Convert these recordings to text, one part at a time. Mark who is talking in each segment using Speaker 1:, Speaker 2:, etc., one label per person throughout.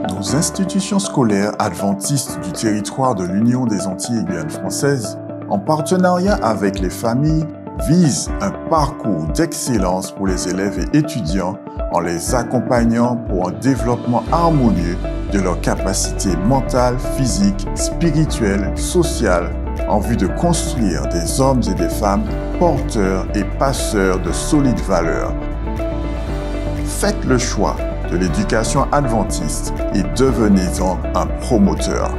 Speaker 1: Nos institutions scolaires adventistes du territoire de l'Union des Antilles et Guyane françaises, en partenariat avec les familles, visent un parcours d'excellence pour les élèves et étudiants en les accompagnant pour un développement harmonieux de leurs capacités mentales, physiques, spirituelles, sociales, en vue de construire des hommes et des femmes porteurs et passeurs de solides valeurs. Faites le choix de l'éducation adventiste et devenez-en un promoteur.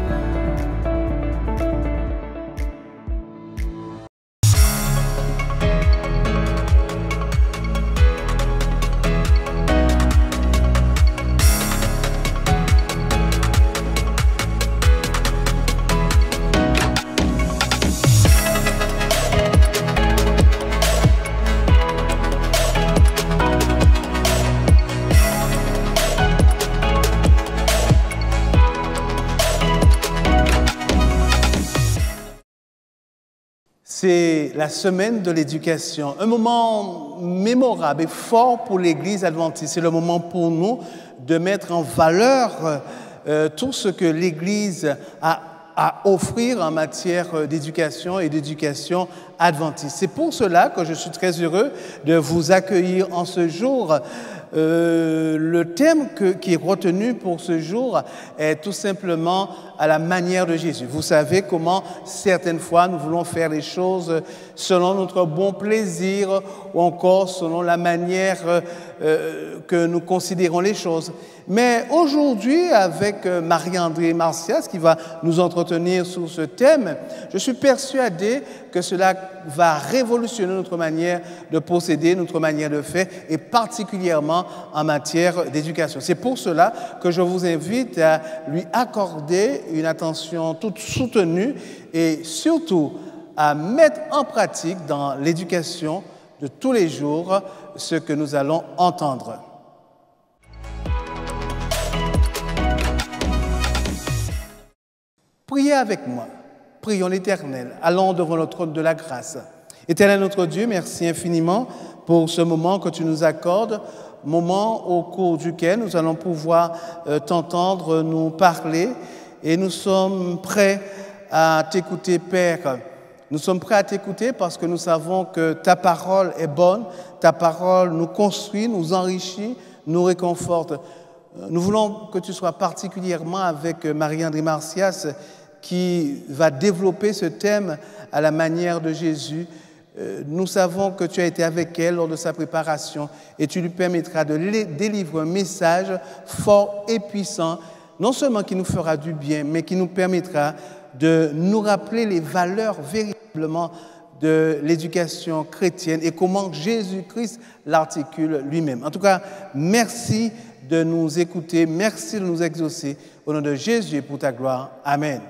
Speaker 2: C'est la semaine de l'éducation, un moment mémorable et fort pour l'Église adventiste. C'est le moment pour nous de mettre en valeur tout ce que l'Église a à offrir en matière d'éducation et d'éducation adventiste. C'est pour cela que je suis très heureux de vous accueillir en ce jour. Le thème qui est retenu pour ce jour est tout simplement à la manière de Jésus. Vous savez comment certaines fois nous voulons faire les choses selon notre bon plaisir ou encore selon la manière que nous considérons les choses. Mais aujourd'hui, avec Marie-André Marcias qui va nous entretenir sur ce thème, je suis persuadé que cela va révolutionner notre manière de procéder, notre manière de faire, et particulièrement en matière d'éducation. C'est pour cela que je vous invite à lui accorder une attention toute soutenue et surtout à mettre en pratique dans l'éducation de tous les jours ce que nous allons entendre. Priez avec moi. Prions l'Éternel. Allons devant le trône de la grâce. Éternel notre Dieu, merci infiniment pour ce moment que tu nous accordes, moment au cours duquel nous allons pouvoir t'entendre nous parler, et nous sommes prêts à t'écouter, Père. Nous sommes prêts à t'écouter parce que nous savons que ta parole est bonne, ta parole nous construit, nous enrichit, nous réconforte. Nous voulons que tu sois particulièrement avec Marie-André Marcias qui va développer ce thème à la manière de Jésus. Nous savons que tu as été avec elle lors de sa préparation et tu lui permettras de délivrer un message fort et puissant, non seulement qui nous fera du bien, mais qui nous permettra de nous rappeler les valeurs véritablement de l'éducation chrétienne et comment Jésus-Christ l'articule lui-même. En tout cas, merci de nous écouter, merci de nous exaucer. Au nom de Jésus et pour ta gloire. Amen.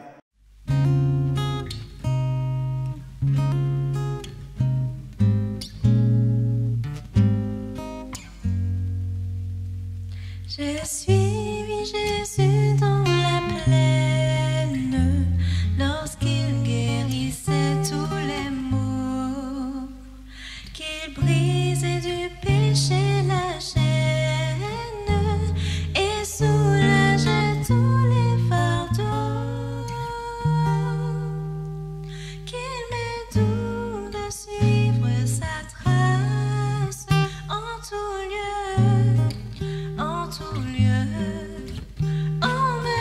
Speaker 3: J'ai suivi Jésus dans la plaine lorsqu'il guérissait tous les maux, qu'il brisait du péché la chaîne et soulageait tous les fardeaux, qu'il m'est doux de suivre sa trace en tout lieu. En tout lieu, en me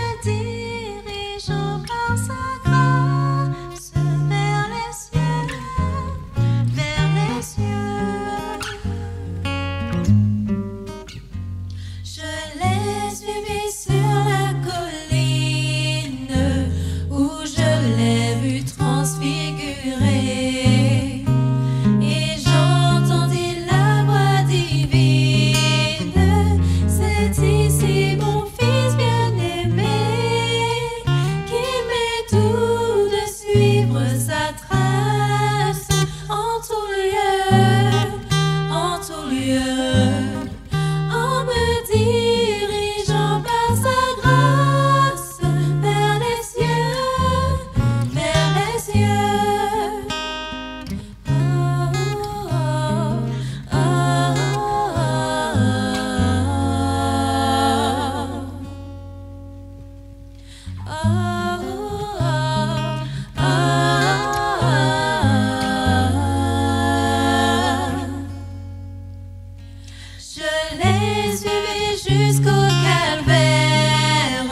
Speaker 3: l'ai suivi jusqu'au calvaire,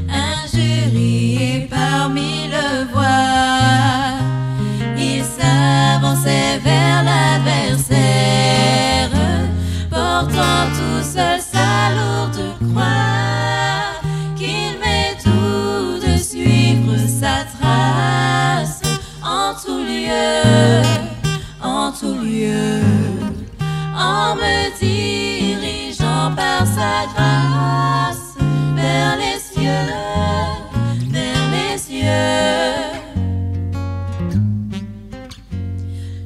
Speaker 3: injurié par mille voix. Il s'avançait vers l'adversaire, portant tout seul sa lourde croix. Qu'il m'est doux de suivre sa trace en tout lieu, en tout lieu, en me dirigeant par sa grâce vers les cieux, vers les cieux.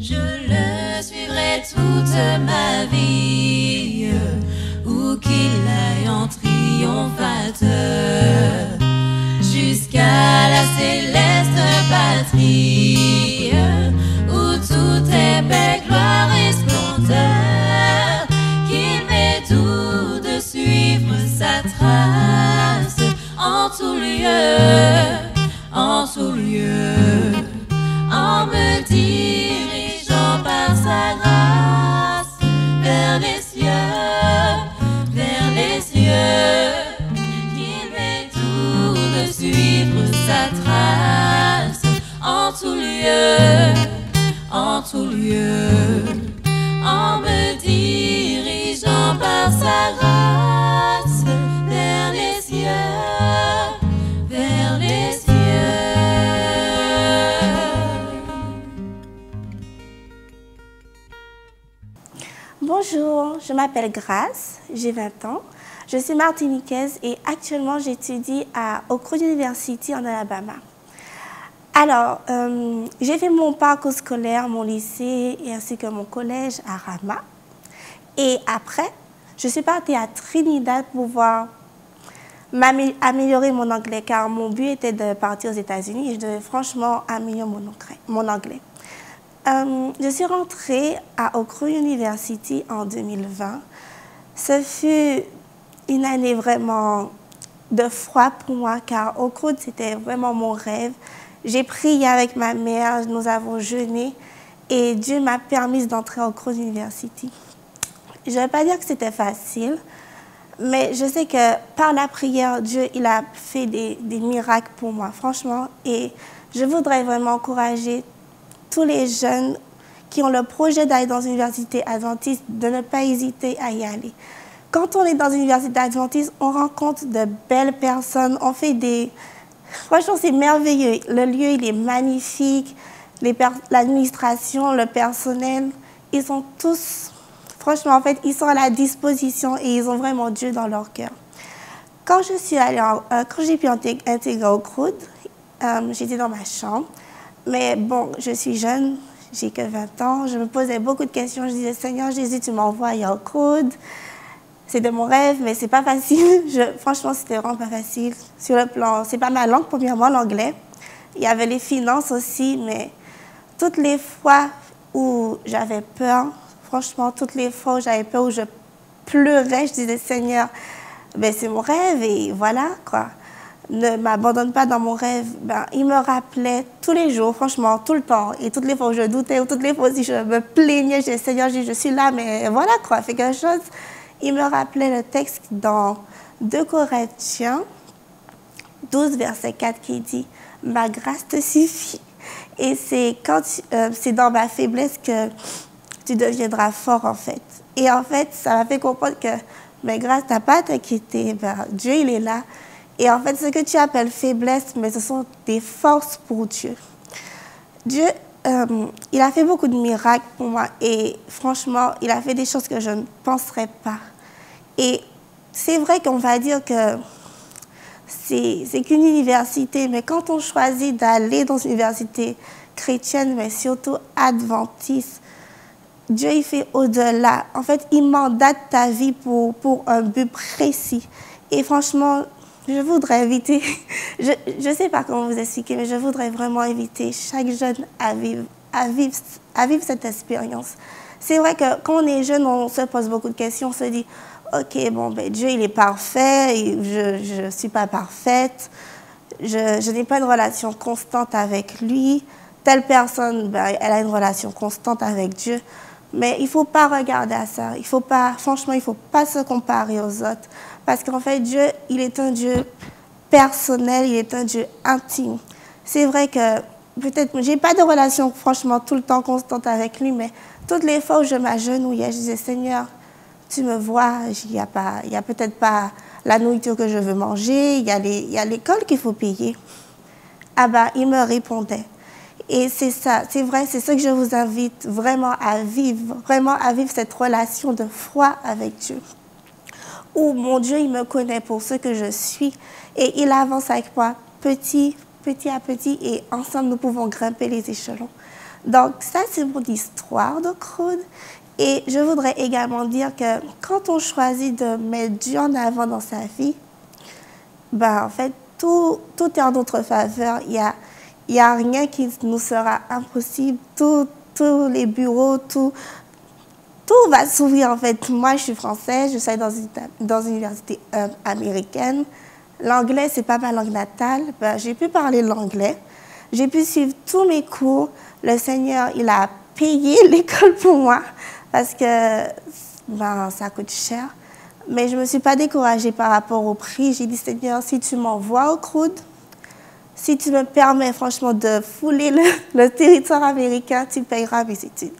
Speaker 3: Je le suivrai toute ma vie, où qu'il aille en triomphateur, jusqu'à la céleste patrie, où tout est paix, gloire et splendeur. Qu'il m'est doux de suivre sa trace en tout lieu, en tout lieu, en me dirigeant par sa grâce vers les cieux, vers les cieux. Qu'il m'est doux de suivre sa trace en tout lieu, en tout lieu, en me dirigeant par sa grâce vers les cieux, vers les cieux.
Speaker 4: Bonjour, je m'appelle Grace, j'ai 20 ans. Je suis martiniquaise et actuellement j'étudie à Oak Ridge University en Alabama. Alors, j'ai fait mon parcours scolaire, mon lycée et ainsi que mon collège à Rama. Et après, je suis partie à Trinidad pour pouvoir améliorer mon anglais car mon but était de partir aux États-Unis et je devais franchement améliorer mon anglais. Je suis rentrée à Oak Ridge University en 2020. Ce fut une année vraiment de froid pour moi car Oak Ridge, c'était vraiment mon rêve. J'ai prié avec ma mère, nous avons jeûné et Dieu m'a permis d'entrer à Oak Ridge University. Je ne vais pas dire que c'était facile, mais je sais que par la prière, Dieu il a fait des miracles pour moi, franchement. Et je voudrais vraiment encourager tous les jeunes qui ont le projet d'aller dans une université adventiste de ne pas hésiter à y aller. Quand on est dans une université adventiste, on rencontre de belles personnes, on fait des... Franchement, c'est merveilleux. Le lieu, il est magnifique. L'administration, le personnel, ils sont tous... Franchement, en fait, ils sont à la disposition et ils ont vraiment Dieu dans leur cœur. Quand j'ai pu intégrer Oak Ridge, j'étais dans ma chambre. Mais bon, je suis jeune, j'ai que 20 ans. Je me posais beaucoup de questions. Je disais, Seigneur Jésus, tu m'envoies à Oak Ridge. C'était mon rêve, mais c'est pas facile. Franchement, c'était vraiment pas facile. Sur le plan, c'est pas ma langue, premièrement, l'anglais. Il y avait les finances aussi, mais toutes les fois où j'avais peur, franchement, toutes les fois où j'avais peur, où je pleurais, je disais, Seigneur, ben, c'est mon rêve et voilà, quoi. Ne m'abandonne pas dans mon rêve. Ben, il me rappelait tous les jours, franchement, tout le temps. Et toutes les fois où je doutais, ou toutes les fois où je me plaignais, je disais, Seigneur, je suis là, mais voilà, quoi, fais quelque chose. Il me rappelait le texte dans 2 Corinthiens 12, verset 4 qui dit « Ma grâce te suffit ». Et c'est dans ma faiblesse que tu deviendras fort, en fait. Et en fait, ça m'a fait comprendre que « Mais grâce, tu n'as pas à t'inquiéter. Ben, Dieu, il est là. » Et en fait, ce que tu appelles faiblesse, mais ce sont des forces pour Dieu. Dieu, il a fait beaucoup de miracles pour moi et franchement, il a fait des choses que je ne penserais pas. Et c'est vrai qu'on va dire que c'est qu'une université, mais quand on choisit d'aller dans une université chrétienne, mais surtout adventiste, Dieu, il fait au-delà. En fait, il mandate ta vie pour un but précis. Et franchement, je voudrais inviter, je ne sais pas comment vous expliquer, mais je voudrais vraiment inviter chaque jeune à vivre cette expérience. C'est vrai que quand on est jeune, on se pose beaucoup de questions, on se dit, OK, bon, ben, Dieu, il est parfait, et je ne suis pas parfaite, je n'ai pas une relation constante avec lui, telle personne, ben, elle a une relation constante avec Dieu. Mais il ne faut pas regarder à ça. Franchement, il ne faut pas se comparer aux autres. Parce qu'en fait, Dieu, il est un Dieu personnel, il est un Dieu intime. C'est vrai que peut-être, je n'ai pas de relation, franchement, tout le temps constante avec lui, mais toutes les fois où je m'agenouillais, je disais, Seigneur, tu me vois, il n'y a peut-être pas la nourriture que je veux manger, il y a l'école qu'il faut payer. Ah ben, il me répondait. Et c'est ça, c'est vrai, c'est ça que je vous invite vraiment à vivre cette relation de foi avec Dieu. Où mon Dieu, il me connaît pour ce que je suis et il avance avec moi petit à petit et ensemble, nous pouvons grimper les échelons. Donc ça, c'est mon histoire de Crud. Et je voudrais également dire que quand on choisit de mettre Dieu en avant dans sa vie, ben, en fait, tout est en notre faveur. Il y a rien qui nous sera impossible. Tous les bureaux, tout va s'ouvrir en fait. Moi, je suis française, je suis dans une université américaine. L'anglais, c'est pas ma langue natale. Ben, j'ai pu parler l'anglais. J'ai pu suivre tous mes cours. Le Seigneur, il a payé l'école pour moi parce que ben, ça coûte cher. Mais je ne me suis pas découragée par rapport au prix. J'ai dit, Seigneur, si tu m'envoies au CRUD, si tu me permets franchement de fouler le territoire américain, tu payeras mes études.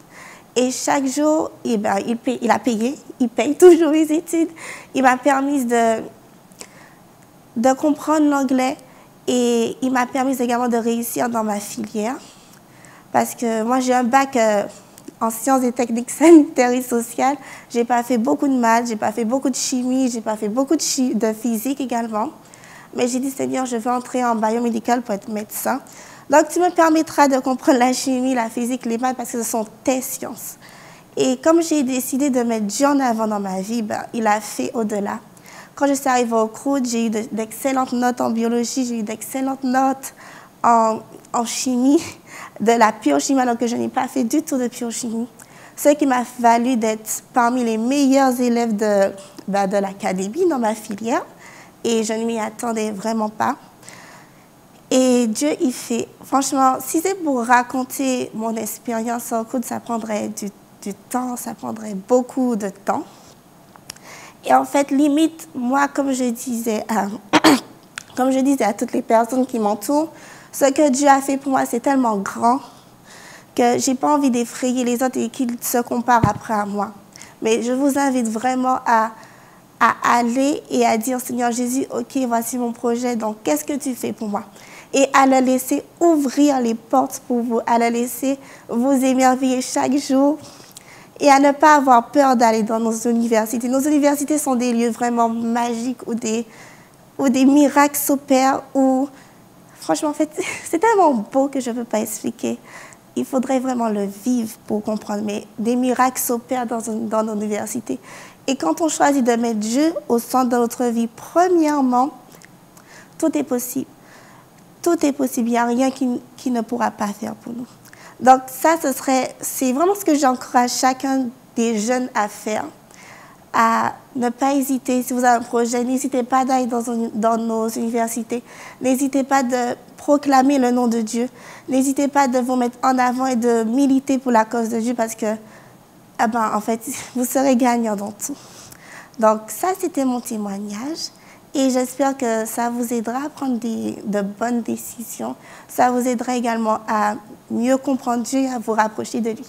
Speaker 4: Et chaque jour, il a payé, il paye toujours mes études. Il m'a permis de comprendre l'anglais et il m'a permis également de réussir dans ma filière. Parce que moi, j'ai un bac en sciences et techniques sanitaires et sociales. Je n'ai pas fait beaucoup de maths, je n'ai pas fait beaucoup de chimie, je n'ai pas fait beaucoup de physique également. Mais j'ai dit, Seigneur, je veux entrer en biomédical pour être médecin. Donc, tu me permettras de comprendre la chimie, la physique, les maths, parce que ce sont tes sciences. Et comme j'ai décidé de mettre Dieu en avant dans ma vie, ben, il a fait au-delà. Quand je suis arrivée au CRUD, j'ai eu d'excellentes notes en biologie, j'ai eu d'excellentes notes en chimie, de la biochimie, alors que je n'ai pas fait du tout de biochimie. Ce qui m'a valu d'être parmi les meilleurs élèves de l'académie dans ma filière. Et je ne m'y attendais vraiment pas. Et Dieu, il fait... Franchement, si c'est pour raconter mon expérience au CRUD, ça prendrait du temps, ça prendrait beaucoup de temps. Et en fait, limite, moi, comme je disais à toutes les personnes qui m'entourent, ce que Dieu a fait pour moi, c'est tellement grand que je n'ai pas envie d'effrayer les autres et qu'ils se comparent après à moi. Mais je vous invite vraiment à aller et à dire, Seigneur Jésus, OK, voici mon projet, donc qu'est-ce que tu fais pour moi? Et à le laisser ouvrir les portes pour vous, à le laisser vous émerveiller chaque jour et à ne pas avoir peur d'aller dans nos universités. Nos universités sont des lieux vraiment magiques où des miracles s'opèrent, où, franchement, en fait, c'est tellement beau que je ne peux pas expliquer. Il faudrait vraiment le vivre pour comprendre, mais des miracles s'opèrent dans nos universités. Et quand on choisit de mettre Dieu au centre de notre vie, premièrement, tout est possible. Tout est possible. Il n'y a rien qui ne pourra pas faire pour nous. Donc ça, c'est vraiment ce que j'encourage chacun des jeunes à faire. À ne pas hésiter. Si vous avez un projet, n'hésitez pas d'aller dans nos universités. N'hésitez pas de proclamer le nom de Dieu. N'hésitez pas de vous mettre en avant et de militer pour la cause de Dieu parce que en fait, vous serez gagnant dans tout. Donc ça, c'était mon témoignage. Et j'espère que ça vous aidera à prendre de bonnes décisions. Ça vous aidera également à mieux comprendre Dieu et à vous rapprocher de lui.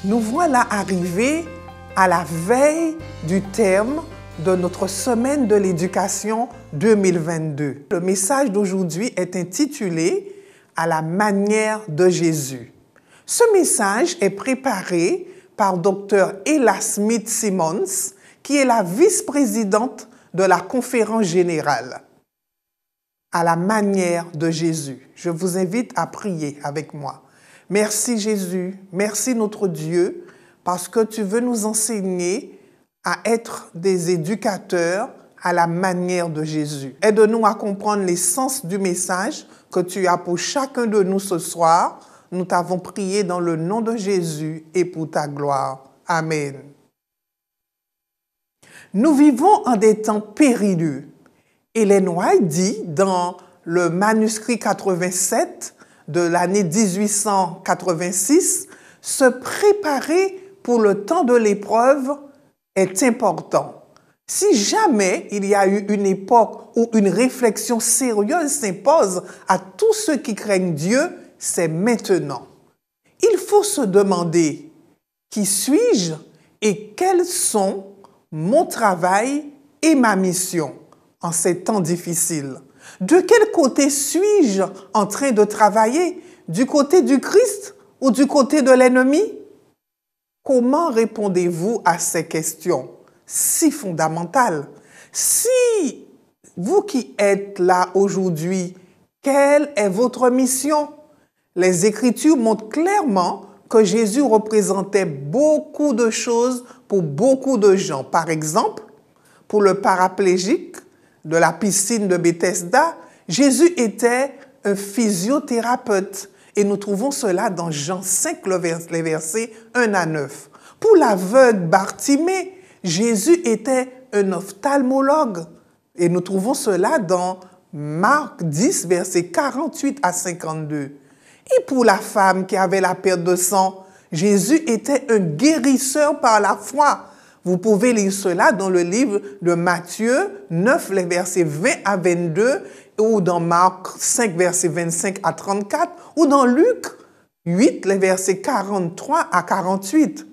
Speaker 5: Nous voilà arrivés à la veille du terme de notre semaine de l'éducation 2022. Le message d'aujourd'hui est intitulé « À la manière de Jésus ». Ce message est préparé par Dr. Ella Smith Simmons, qui est la vice-présidente de la conférence générale. À la manière de Jésus. Je vous invite à prier avec moi. Merci Jésus, merci notre Dieu, parce que tu veux nous enseigner à être des éducateurs à la manière de Jésus. Aide-nous à comprendre l'essence du message que tu as pour chacun de nous ce soir. Nous t'avons prié dans le nom de Jésus et pour ta gloire. Amen. Nous vivons en des temps périlleux. Ellen White dit dans le manuscrit 87 de l'année 1886, « Se préparer pour le temps de l'épreuve est important. Si jamais il y a eu une époque où une réflexion sérieuse s'impose à tous ceux qui craignent Dieu, c'est maintenant. Il faut se demander qui suis-je et quels sont mon travail et ma mission en ces temps difficiles. De quel côté suis-je en train de travailler? Du côté du Christ ou du côté de l'ennemi? Comment répondez-vous à ces questions si fondamentales? Si vous qui êtes là aujourd'hui, quelle est votre mission? Les Écritures montrent clairement que Jésus représentait beaucoup de choses pour beaucoup de gens. Par exemple, pour le paraplégique de la piscine de Bethesda, Jésus était un physiothérapeute. Et nous trouvons cela dans Jean 5, les versets 1 à 9. Pour l'aveugle Bartimée, Jésus était un ophtalmologue. Et nous trouvons cela dans Marc 10, versets 48 à 52. Et pour la femme qui avait la perte de sang, Jésus était un guérisseur par la foi. Vous pouvez lire cela dans le livre de Matthieu 9, les versets 20 à 22, ou dans Marc 5, versets 25 à 34, ou dans Luc 8, les versets 43 à 48.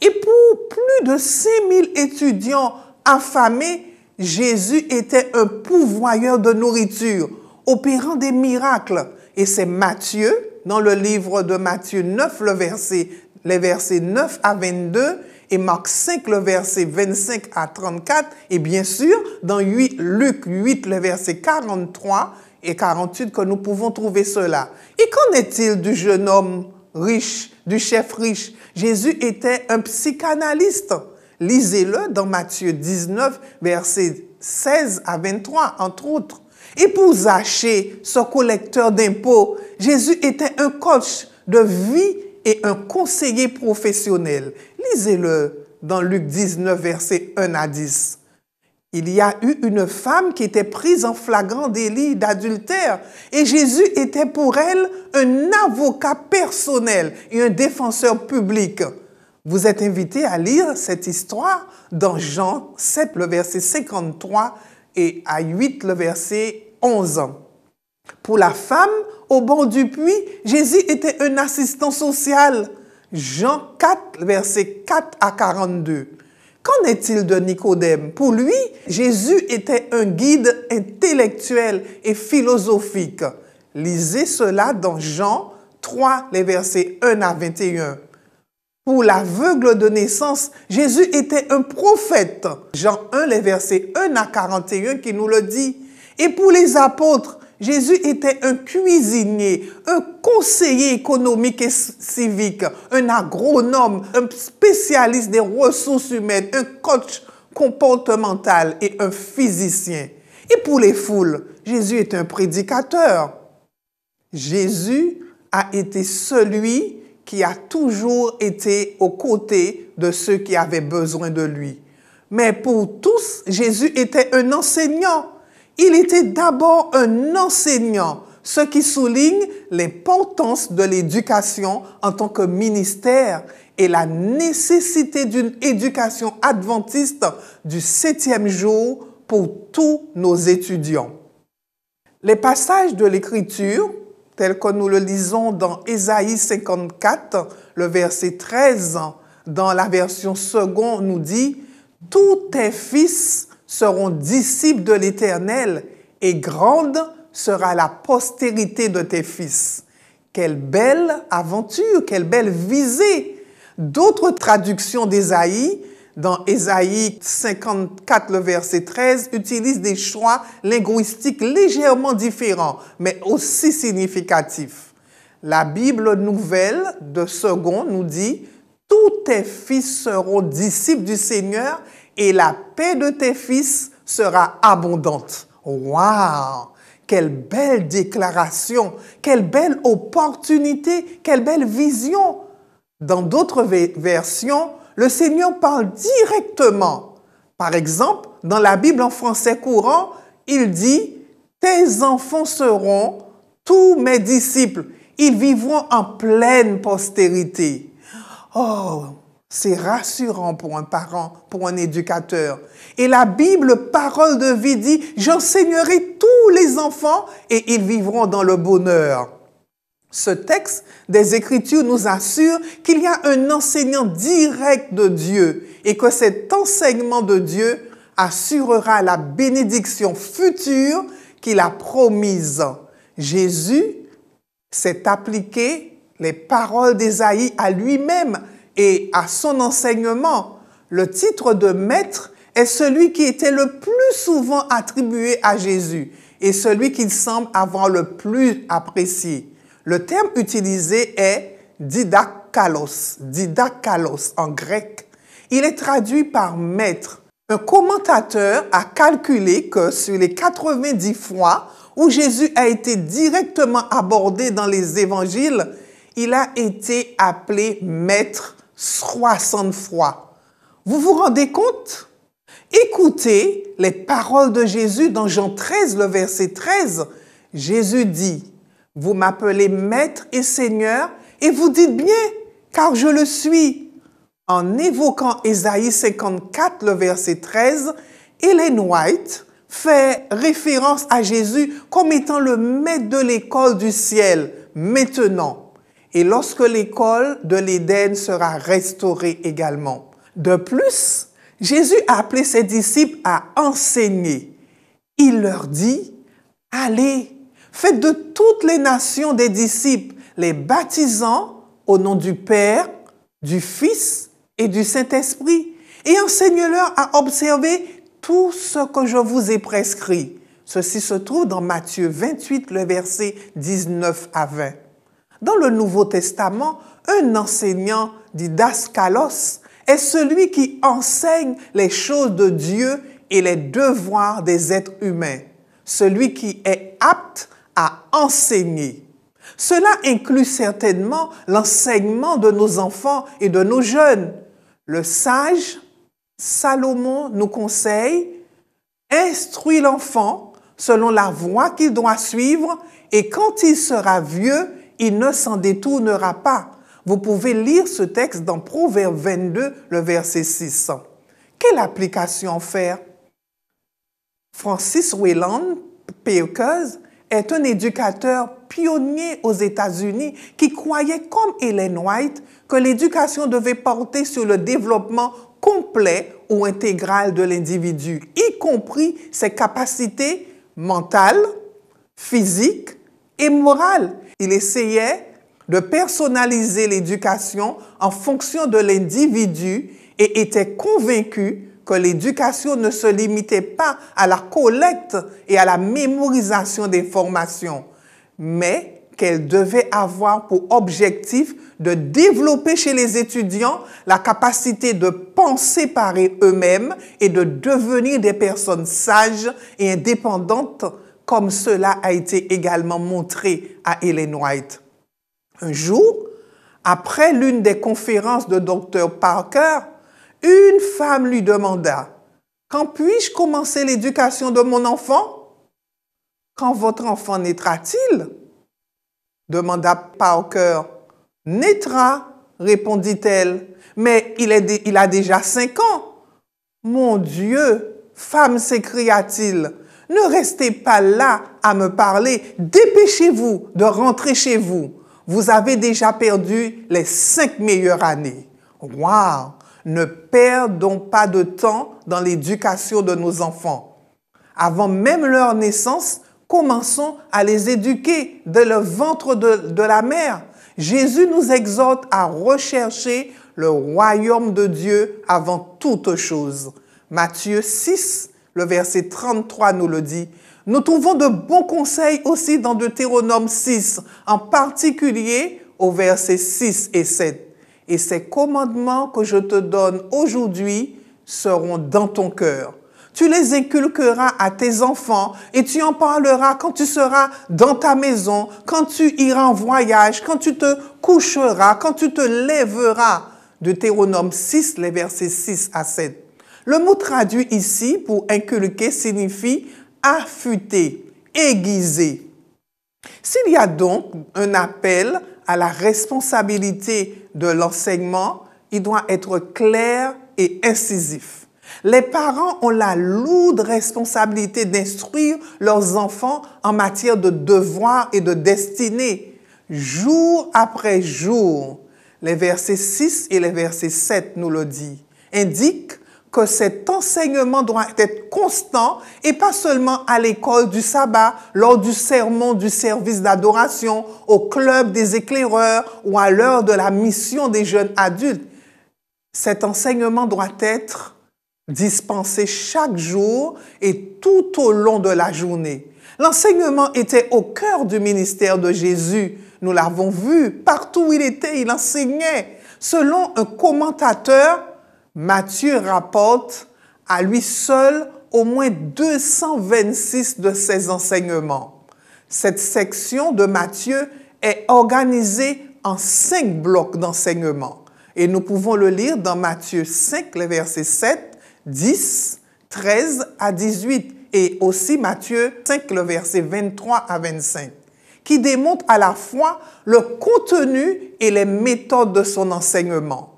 Speaker 5: Et pour plus de 5000 étudiants affamés, Jésus était un pourvoyeur de nourriture, opérant des miracles. Et c'est Matthieu, dans le livre de Matthieu 9, les versets 9 à 22, et Marc 5, le verset 25 à 34, et bien sûr, dans Luc 8, le verset 43 et 48, que nous pouvons trouver cela. Et qu'en est-il du jeune homme riche, du chef riche? Jésus était un psychanalyste. Lisez-le dans Matthieu 19, versets 16 à 23, entre autres. Et pour Zachée, ce collecteur d'impôts, Jésus était un coach de vie et un conseiller professionnel. Lisez-le dans Luc 19, versets 1 à 10. Il y a eu une femme qui était prise en flagrant délit d'adultère et Jésus était pour elle un avocat personnel et un défenseur public. Vous êtes invité à lire cette histoire dans Jean 7, le verset 53 et à 8, le verset 11. Pour la femme au bord du puits, Jésus était un assistant social. Jean 4, versets 4 à 42. Qu'en est-il de Nicodème? Pour lui, Jésus était un guide intellectuel et philosophique. Lisez cela dans Jean 3, les versets 1 à 21. Pour l'aveugle de naissance, Jésus était un prophète. Jean 1, les versets 1 à 41 qui nous le dit. Et pour les apôtres, Jésus était un cuisinier, un conseiller économique et civique, un agronome, un spécialiste des ressources humaines, un coach comportemental et un physicien. Et pour les foules, Jésus est un prédicateur. Jésus a été celui qui a toujours été aux côtés de ceux qui avaient besoin de lui. Mais pour tous, Jésus était un enseignant. Il était d'abord un enseignant, ce qui souligne l'importance de l'éducation en tant que ministère et la nécessité d'une éducation adventiste du 7e jour pour tous nos étudiants. Les passages de l'Écriture, tels que nous le lisons dans Ésaïe 54, le verset 13, dans la version seconde, nous dit « Tous tes fils seront disciples de l'Éternel, et grande sera la postérité de tes fils. » Quelle belle aventure, quelle belle visée D'autres traductions d'Ésaïe, dans Ésaïe 54, le verset 13, utilisent des choix linguistiques légèrement différents, mais aussi significatifs. La Bible nouvelle de Second nous dit « Tous tes fils seront disciples du Seigneur et la paix de tes fils sera abondante. » Waouh! Quelle belle déclaration, quelle belle opportunité, quelle belle vision! Dans d'autres versions, le Seigneur parle directement. Par exemple, dans la Bible en français courant, il dit « Tes enfants seront tous mes disciples. Ils vivront en pleine postérité. » Oh, c'est rassurant pour un parent, pour un éducateur. Et la Bible, parole de vie, dit « J'enseignerai tous les enfants et ils vivront dans le bonheur. » Ce texte des Écritures nous assure qu'il y a un enseignant direct de Dieu et que cet enseignement de Dieu assurera la bénédiction future qu'il a promise. Jésus s'est appliqué les paroles d'Ésaïe à lui-même et à son enseignement. Le titre de maître est celui qui était le plus souvent attribué à Jésus et celui qu'il semble avoir le plus apprécié. Le terme utilisé est didakalos en grec. Il est traduit par maître. Un commentateur a calculé que sur les 90 fois où Jésus a été directement abordé dans les évangiles, il a été appelé maître 60 fois. Vous vous rendez compte? Écoutez les paroles de Jésus dans Jean 13, le verset 13. Jésus dit: « Vous m'appelez maître et seigneur, et vous dites bien, car je le suis. » En évoquant Ésaïe 54, le verset 13, Ellen White fait référence à Jésus comme étant le maître de l'école du ciel, maintenant, et lorsque l'école de l'Éden sera restaurée également. De plus, Jésus a appelé ses disciples à enseigner. Il leur dit: « Allez, faites de toutes les nations des disciples, les baptisant au nom du Père, du Fils et du Saint-Esprit, et enseignez-leur à observer tout ce que je vous ai prescrit. » Ceci se trouve dans Matthieu 28, le verset 19 à 20. Dans le Nouveau Testament, un enseignant, didaskalos, est celui qui enseigne les choses de Dieu et les devoirs des êtres humains, celui qui est apte à enseigner. Cela inclut certainement l'enseignement de nos enfants et de nos jeunes. Le sage Salomon nous conseille: instruis l'enfant selon la voie qu'il doit suivre, et quand il sera vieux, il ne s'en détournera pas. Vous pouvez lire ce texte dans Proverbe 22, le verset 6. Quelle application faire? Francis Wayland Perkins est un éducateur pionnier aux États-Unis qui croyait, comme Ellen White, que l'éducation devait porter sur le développement complet ou intégral de l'individu, y compris ses capacités mentales, physiques et morales. Il essayait de personnaliser l'éducation en fonction de l'individu et était convaincu que l'éducation ne se limitait pas à la collecte et à la mémorisation d'informations, mais qu'elle devait avoir pour objectif de développer chez les étudiants la capacité de penser par eux-mêmes et de devenir des personnes sages et indépendantes, comme cela a été également montré à Ellen White. Un jour, après l'une des conférences de Dr. Parker, une femme lui demanda: « Quand puis-je commencer l'éducation de mon enfant? »« Quand votre enfant naîtra-t-il? » demanda Parker. « Naîtra, répondit-elle, mais il a déjà 5 ans. »« Mon Dieu, femme, s'écria-t-il, ne restez pas là à me parler, dépêchez-vous de rentrer chez vous. Vous avez déjà perdu les 5 meilleures années. » Waouh! Ne perdons pas de temps dans l'éducation de nos enfants. Avant même leur naissance, commençons à les éduquer dès le ventre de la mère. Jésus nous exhorte à rechercher le royaume de Dieu avant toute chose. Matthieu 6, le verset 33 nous le dit. Nous trouvons de bons conseils aussi dans Deutéronome 6, en particulier au verset 6 et 7. Et ces commandements que je te donne aujourd'hui seront dans ton cœur. Tu les inculqueras à tes enfants et tu en parleras quand tu seras dans ta maison, quand tu iras en voyage, quand tu te coucheras, quand tu te lèveras. Deutéronome 6, les versets 6 à 7. Le mot traduit ici pour inculquer signifie affûter, aiguiser. S'il y a donc un appel à la responsabilité de l'enseignement, il doit être clair et incisif. Les parents ont la lourde responsabilité d'instruire leurs enfants en matière de devoirs et de destinée, jour après jour. Les versets 6 et les versets 7 nous le disent, indiquent que cet enseignement doit être constant et pas seulement à l'école du sabbat, lors du sermon du service d'adoration, au club des éclaireurs ou à l'heure de la mission des jeunes adultes. Cet enseignement doit être dispensé chaque jour et tout au long de la journée. L'enseignement était au cœur du ministère de Jésus. Nous l'avons vu, partout où il était, il enseignait. Selon un commentateur, Matthieu rapporte à lui seul au moins 226 de ses enseignements. Cette section de Matthieu est organisée en 5 blocs d'enseignement. Et nous pouvons le lire dans Matthieu 5, les versets 7, 10, 13 à 18 et aussi Matthieu 5, le verset 23 à 25, qui démontre à la fois le contenu et les méthodes de son enseignement.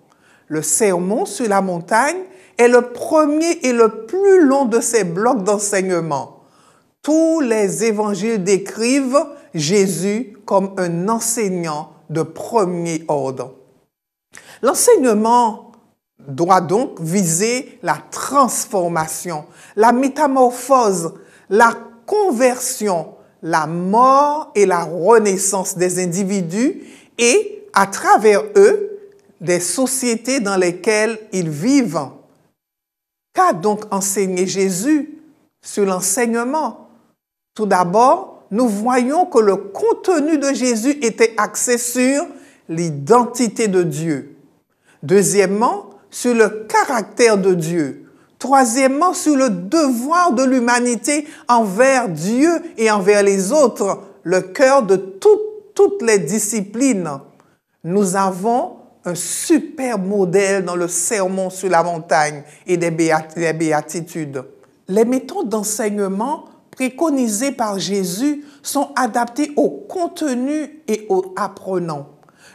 Speaker 5: Le sermon sur la montagne est le premier et le plus long de ces blocs d'enseignement. Tous les évangiles décrivent Jésus comme un enseignant de premier ordre. L'enseignement doit donc viser la transformation, la métamorphose, la conversion, la mort et la renaissance des individus et, à travers eux, des sociétés dans lesquelles ils vivent. Qu'a donc enseigné Jésus sur l'enseignement? Tout d'abord, nous voyons que le contenu de Jésus était axé sur l'identité de Dieu. Deuxièmement, sur le caractère de Dieu. Troisièmement, sur le devoir de l'humanité envers Dieu et envers les autres, le cœur de toutes les disciplines. Nous avons un super modèle dans le sermon sur la montagne et des béatitudes. Les méthodes d'enseignement préconisées par Jésus sont adaptées au contenu et aux apprenants.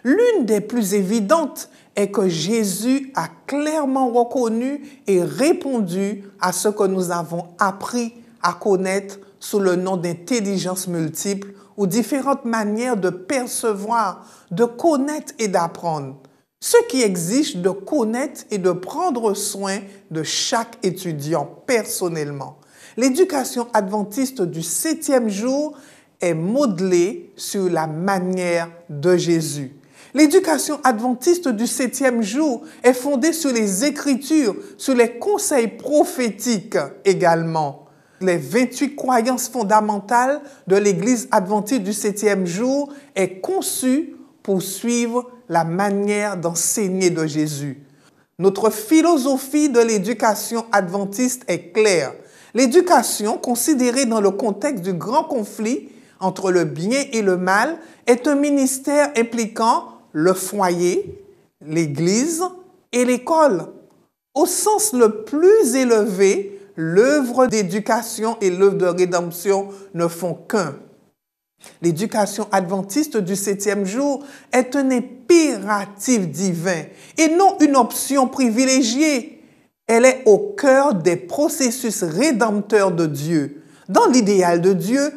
Speaker 5: L'une des plus évidentes est que Jésus a clairement reconnu et répondu à ce que nous avons appris à connaître sous le nom d'intelligence multiple ou différentes manières de percevoir, de connaître et d'apprendre. Ce qui exige de connaître et de prendre soin de chaque étudiant personnellement. L'éducation adventiste du 7e jour est modelée sur la manière de Jésus. L'éducation adventiste du 7e jour est fondée sur les Écritures, sur les conseils prophétiques également. Les 28 croyances fondamentales de l'Église adventiste du 7e jour est conçue pour suivre la manière d'enseigner de Jésus. Notre philosophie de l'éducation adventiste est claire. L'éducation, considérée dans le contexte du grand conflit entre le bien et le mal, est un ministère impliquant le foyer, l'Église et l'école. Au sens le plus élevé, l'œuvre d'éducation et l'œuvre de rédemption ne font qu'un. L'éducation adventiste du 7e jour est un impératif divin et non une option privilégiée. Elle est au cœur des processus rédempteurs de Dieu. Dans l'idéal de Dieu,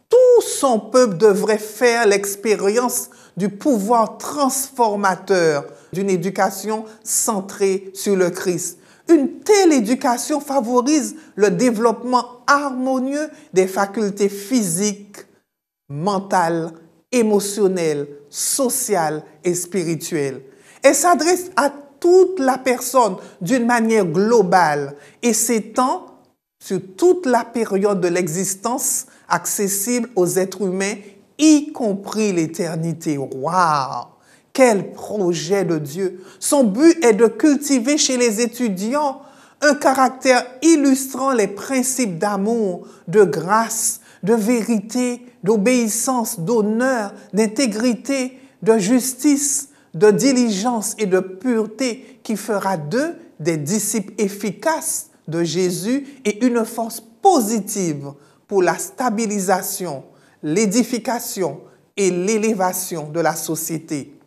Speaker 5: tout son peuple devrait faire l'expérience du pouvoir transformateur d'une éducation centrée sur le Christ. Une telle éducation favorise le développement harmonieux des facultés physiques, mentales, émotionnelles, sociales et spirituelles. Elle s'adresse à toute la personne d'une manière globale et s'étend sur toute la période de l'existence accessible aux êtres humains, y compris l'éternité. Waouh! Quel projet de Dieu! Son but est de cultiver chez les étudiants un caractère illustrant les principes d'amour, de grâce, de vérité, d'obéissance, d'honneur, d'intégrité, de justice, de diligence et de pureté qui fera d'eux des disciples efficaces de Jésus et une force positive pour la stabilisation, l'édification et l'élévation de la société.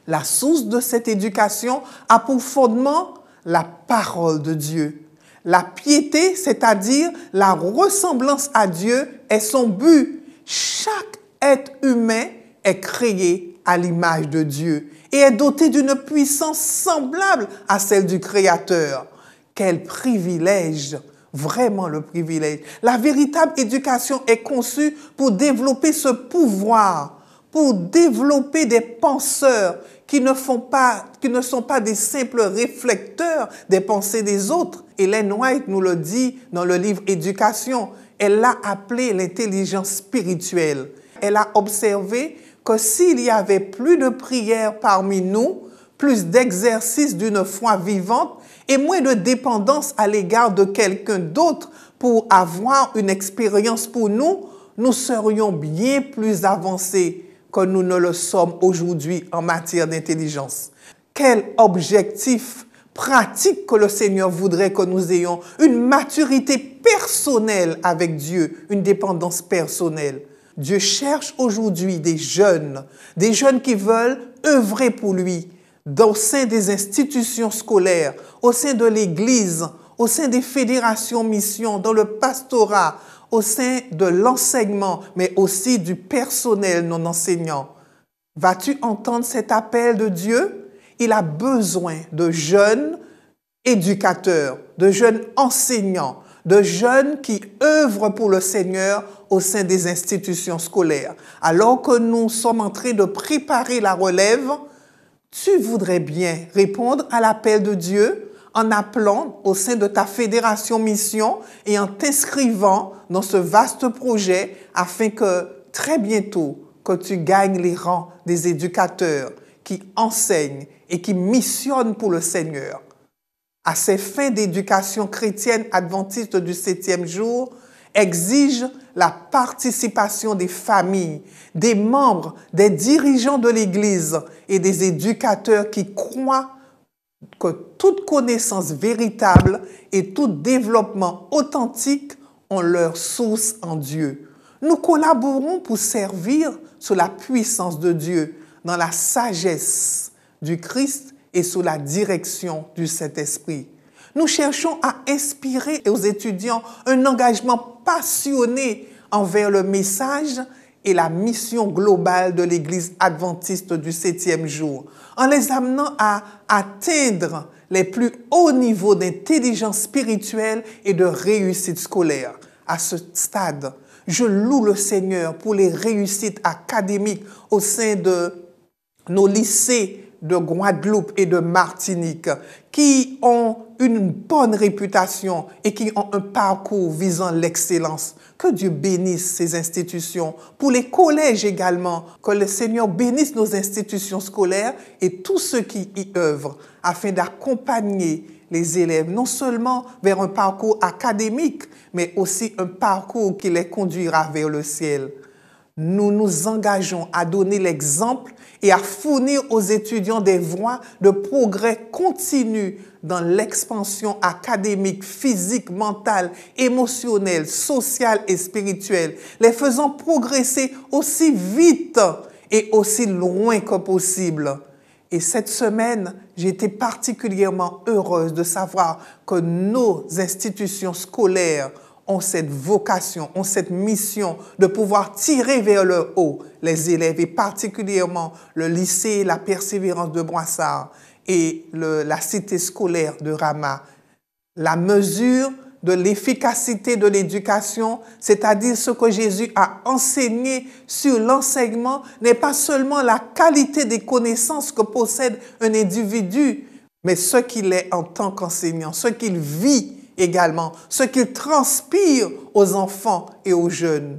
Speaker 5: La source de cette éducation a pour fondement la parole de Dieu. La piété, c'est-à-dire la ressemblance à Dieu, est son but. Chaque être humain est créé à l'image de Dieu et est doté d'une puissance semblable à celle du Créateur. Quel privilège! Vraiment le privilège. La véritable éducation est conçue pour développer ce pouvoir, pour développer des penseurs qui ne sont pas des simples réflecteurs des pensées des autres. Ellen White nous le dit dans le livre Éducation. Elle l'a appelé l'intelligence spirituelle. Elle a observé que s'il y avait plus de prières parmi nous, plus d'exercice d'une foi vivante et moins de dépendance à l'égard de quelqu'un d'autre pour avoir une expérience pour nous, nous serions bien plus avancés que nous ne le sommes aujourd'hui en matière d'intelligence. Quel objectif pratique que le Seigneur voudrait que nous ayons, une maturité personnelle avec Dieu, une dépendance personnelle. Dieu cherche aujourd'hui des jeunes qui veulent œuvrer pour lui, au sein des institutions scolaires, au sein de l'Église, au sein des fédérations missions, dans le pastorat, au sein de l'enseignement, mais aussi du personnel non enseignant. Vas-tu entendre cet appel de Dieu? Il a besoin de jeunes éducateurs, de jeunes enseignants, de jeunes qui œuvrent pour le Seigneur au sein des institutions scolaires. Alors que nous sommes en train de préparer la relève, tu voudrais bien répondre à l'appel de Dieu en appelant au sein de ta fédération mission et en t'inscrivant dans ce vaste projet afin que très bientôt que tu gagnes les rangs des éducateurs qui enseignent et qui missionnent pour le Seigneur. À ces fins d'éducation chrétienne adventiste du 7e jour, exige la participation des familles, des membres, des dirigeants de l'Église et des éducateurs qui croient que toute connaissance véritable et tout développement authentique ont leur source en Dieu. Nous collaborons pour servir sous la puissance de Dieu, dans la sagesse du Christ et sous la direction du Saint-Esprit. Nous cherchons à inspirer aux étudiants un engagement passionné envers le message et la mission globale de l'Église adventiste du 7e jour, en les amenant à atteindre les plus hauts niveaux d'intelligence spirituelle et de réussite scolaire. À ce stade, je loue le Seigneur pour les réussites académiques au sein de nos lycées de Guadeloupe et de Martinique, qui ont une bonne réputation et qui ont un parcours visant l'excellence. Que Dieu bénisse ces institutions. Pour les collèges également, que le Seigneur bénisse nos institutions scolaires et tous ceux qui y œuvrent, afin d'accompagner les élèves, non seulement vers un parcours académique, mais aussi un parcours qui les conduira vers le ciel. Nous nous engageons à donner l'exemple et à fournir aux étudiants des voies de progrès continu dans l'expansion académique, physique, mentale, émotionnelle, sociale et spirituelle, les faisant progresser aussi vite et aussi loin que possible. Et cette semaine, j'ai été particulièrement heureuse de savoir que nos institutions scolaires ont cette vocation, ont cette mission de pouvoir tirer vers le haut les élèves, et particulièrement le lycée La Persévérance de Broissard et la cité scolaire de Rama. La mesure de l'efficacité de l'éducation, c'est-à-dire ce que Jésus a enseigné sur l'enseignement, n'est pas seulement la qualité des connaissances que possède un individu, mais ce qu'il est en tant qu'enseignant, ce qu'il vit également, ce qu'il transpire aux enfants et aux jeunes.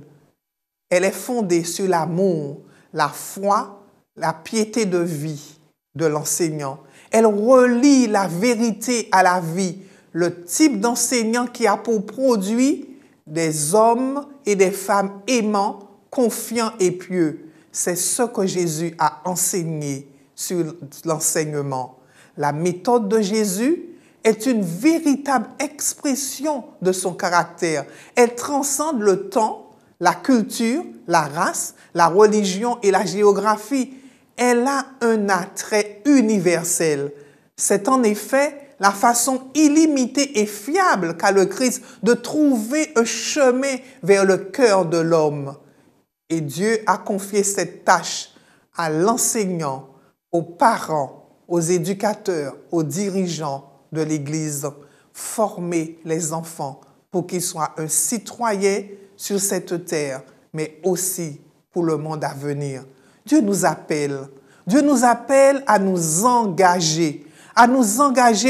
Speaker 5: Elle est fondée sur l'amour, la foi, la piété de vie de l'enseignant. Elle relie la vérité à la vie, le type d'enseignant qui a pour produit des hommes et des femmes aimants, confiants et pieux. C'est ce que Jésus a enseigné sur l'enseignement. La méthode de Jésus est une véritable expression de son caractère. Elle transcende le temps, la culture, la race, la religion et la géographie. Elle a un attrait universel. C'est en effet la façon illimitée et fiable qu'a le Christ de trouver un chemin vers le cœur de l'homme. Et Dieu a confié cette tâche à l'enseignant, aux parents, aux éducateurs, aux dirigeants de l'Église. Former les enfants pour qu'ils soient un citoyen sur cette terre, mais aussi pour le monde à venir. Dieu nous appelle. Dieu nous appelle à nous engager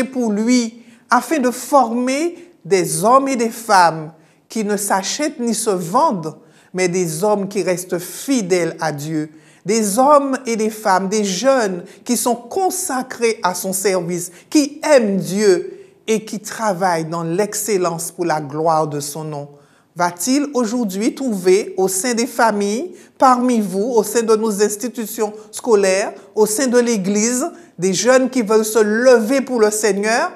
Speaker 5: pour lui, afin de former des hommes et des femmes qui ne s'achètent ni se vendent, mais des hommes qui restent fidèles à Dieu, des hommes et des femmes, des jeunes qui sont consacrés à son service, qui aiment Dieu et qui travaillent dans l'excellence pour la gloire de son nom. Va-t-il aujourd'hui trouver au sein des familles, parmi vous, au sein de nos institutions scolaires, au sein de l'Église, des jeunes qui veulent se lever pour le Seigneur?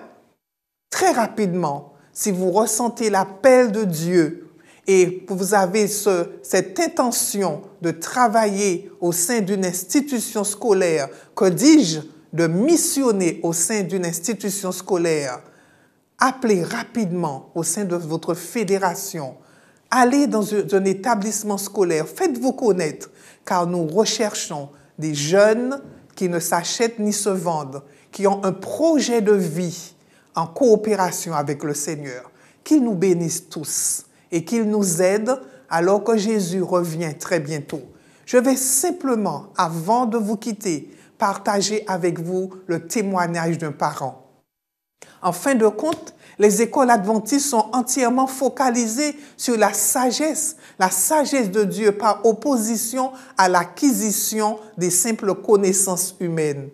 Speaker 5: Très rapidement, si vous ressentez l'appel de Dieu et vous avez cette intention de travailler au sein d'une institution scolaire, que dis-je, de missionner au sein d'une institution scolaire, appelez rapidement au sein de votre fédération. Allez dans un établissement scolaire, faites-vous connaître, car nous recherchons des jeunes qui ne s'achètent ni se vendent, qui ont un projet de vie en coopération avec le Seigneur. Qu'il nous bénisse tous et qu'il nous aide alors que Jésus revient très bientôt. Je vais simplement, avant de vous quitter, partager avec vous le témoignage d'un parent. En fin de compte, les écoles adventistes sont entièrement focalisées sur la sagesse de Dieu par opposition à l'acquisition des simples connaissances humaines.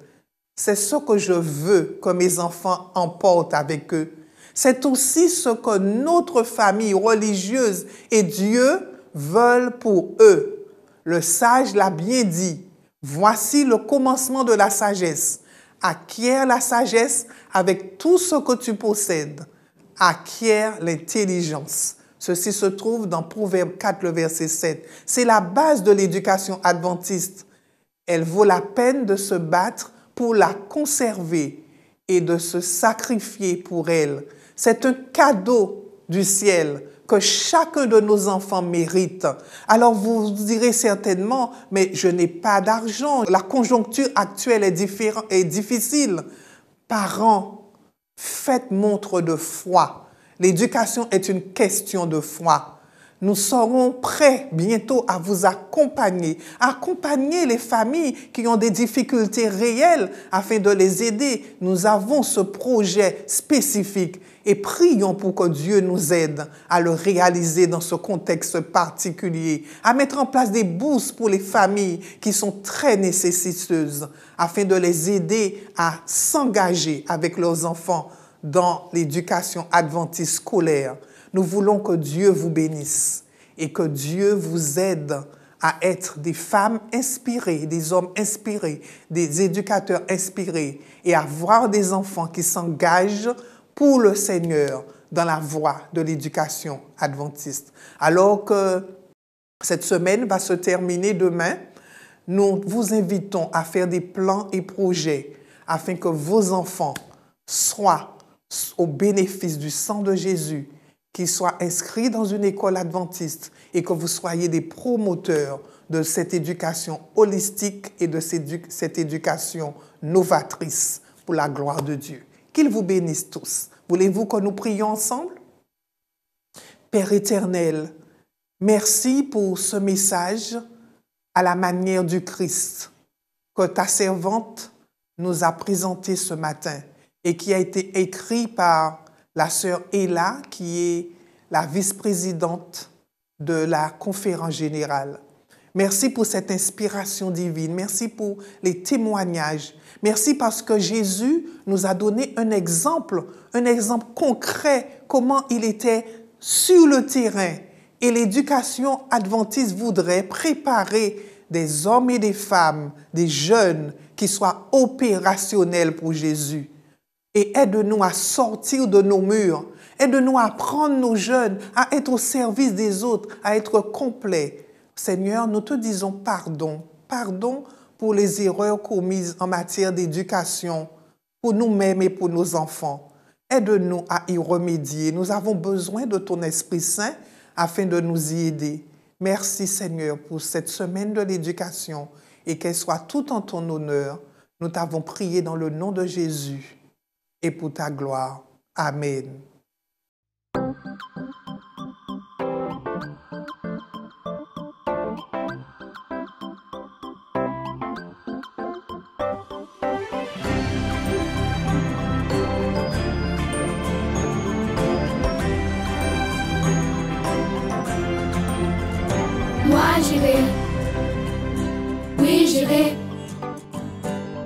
Speaker 5: C'est ce que je veux que mes enfants emportent avec eux. C'est aussi ce que notre famille religieuse et Dieu veulent pour eux. Le sage l'a bien dit, voici le commencement de la sagesse. Acquiert la sagesse avec tout ce que tu possèdes. Acquiert l'intelligence. Ceci se trouve dans Proverbe 4, le verset 7. C'est la base de l'éducation adventiste. Elle vaut la peine de se battre pour la conserver et de se sacrifier pour elle. C'est un cadeau du ciel que chacun de nos enfants mérite. Alors vous direz certainement, mais je n'ai pas d'argent. La conjoncture actuelle est difficile. Parents, faites montre de foi. L'éducation est une question de foi. Nous serons prêts bientôt à vous accompagner les familles qui ont des difficultés réelles afin de les aider. Nous avons ce projet spécifique et prions pour que Dieu nous aide à le réaliser dans ce contexte particulier, à mettre en place des bourses pour les familles qui sont très nécessiteuses afin de les aider à s'engager avec leurs enfants dans l'éducation adventiste scolaire. Nous voulons que Dieu vous bénisse et que Dieu vous aide à être des femmes inspirées, des hommes inspirés, des éducateurs inspirés et à avoir des enfants qui s'engagent pour le Seigneur dans la voie de l'éducation adventiste. Alors que cette semaine va se terminer demain, nous vous invitons à faire des plans et projets afin que vos enfants soient au bénéfice du sang de Jésus, qu'ils soient inscrits dans une école adventiste et que vous soyez des promoteurs de cette éducation holistique et de cette éducation novatrice pour la gloire de Dieu. Qu'il vous bénisse tous. Voulez-vous que nous prions ensemble? Père éternel, merci pour ce message à la manière du Christ que ta servante nous a présenté ce matin et qui a été écrit par la sœur Ella, qui est la vice-présidente de la conférence générale. Merci pour cette inspiration divine. Merci pour les témoignages. Merci parce que Jésus nous a donné un exemple concret, comment il était sur le terrain. Et l'éducation adventiste voudrait préparer des hommes et des femmes, des jeunes qui soient opérationnels pour Jésus. Et aide-nous à sortir de nos murs. Aide-nous à apprendre nos jeunes à être au service des autres, à être complets. Seigneur, nous te disons pardon. Pardon pour les erreurs commises en matière d'éducation, pour nous-mêmes et pour nos enfants. Aide-nous à y remédier. Nous avons besoin de ton Esprit Saint afin de nous y aider. Merci Seigneur pour cette semaine de l'éducation et qu'elle soit tout en ton honneur. Nous t'avons prié dans le nom de Jésus et pour ta gloire. Amen.
Speaker 3: Moi j'irai, oui j'irai,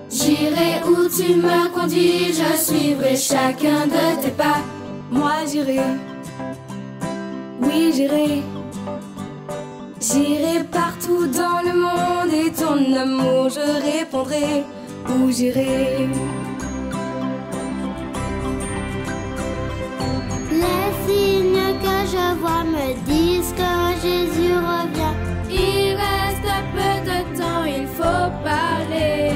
Speaker 3: j'irai où tu me conduis, je suivrai chacun de tes pas. Moi j'irai, oui j'irai, j'irai partout dans le monde et ton amour je répondrai, où j'irai.
Speaker 6: Les signes que je vois me disent que Jésus revient.
Speaker 3: Il reste peu de temps, il faut parler.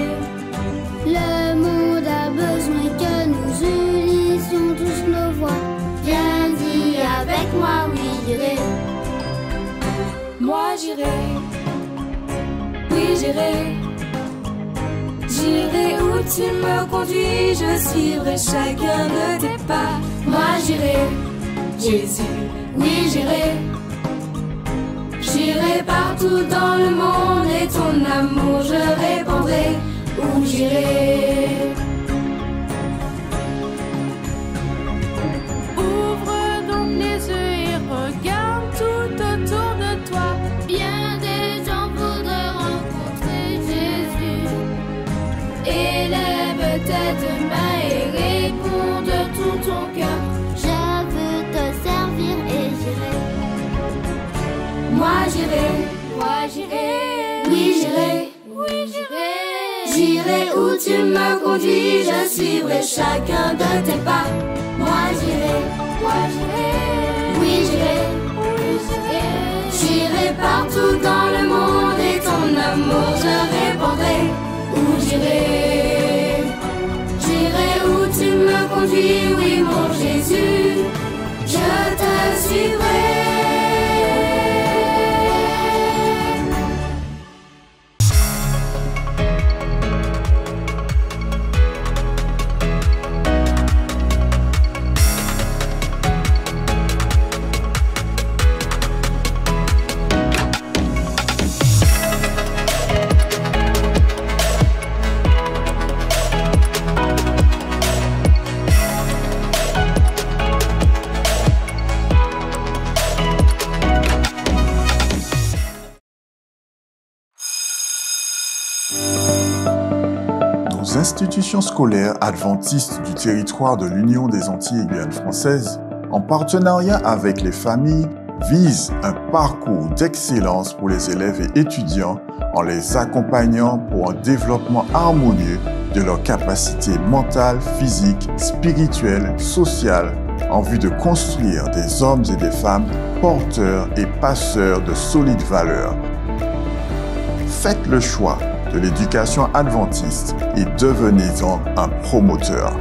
Speaker 6: Le monde a besoin que nous unissions tous nos voix.
Speaker 3: Viens dis avec moi, oui j'irai. Moi j'irai, oui j'irai. J'irai où tu me conduis, je suivrai chacun de tes pas. Moi j'irai, Jésus, oui j'irai. J'irai partout dans le monde et ton amour je répondrai, où j'irai. Ouvre donc les yeux et regarde tout autour de toi.
Speaker 6: Bien des gens voudraient rencontrer Jésus.
Speaker 3: Élève tes deux mains et réponds de tout ton cœur.
Speaker 6: Je veux te servir et j'irai.
Speaker 3: Moi j'irai, oui j'irai, j'irai où tu me conduis, je suivrai chacun de tes pas. Moi j'irai, oui j'irai, j'irai partout dans le monde et ton amour je répondrai, où j'irai. J'irai où tu me conduis, oui mon Jésus, je te suivrai.
Speaker 1: Nos institutions scolaires adventistes du territoire de l'Union des Antilles et Guyane françaises, en partenariat avec les familles, visent un parcours d'excellence pour les élèves et étudiants en les accompagnant pour un développement harmonieux de leurs capacités mentales, physiques, spirituelles, sociales, en vue de construire des hommes et des femmes porteurs et passeurs de solides valeurs. Faites le choix de l'éducation adventiste et devenez-en un promoteur.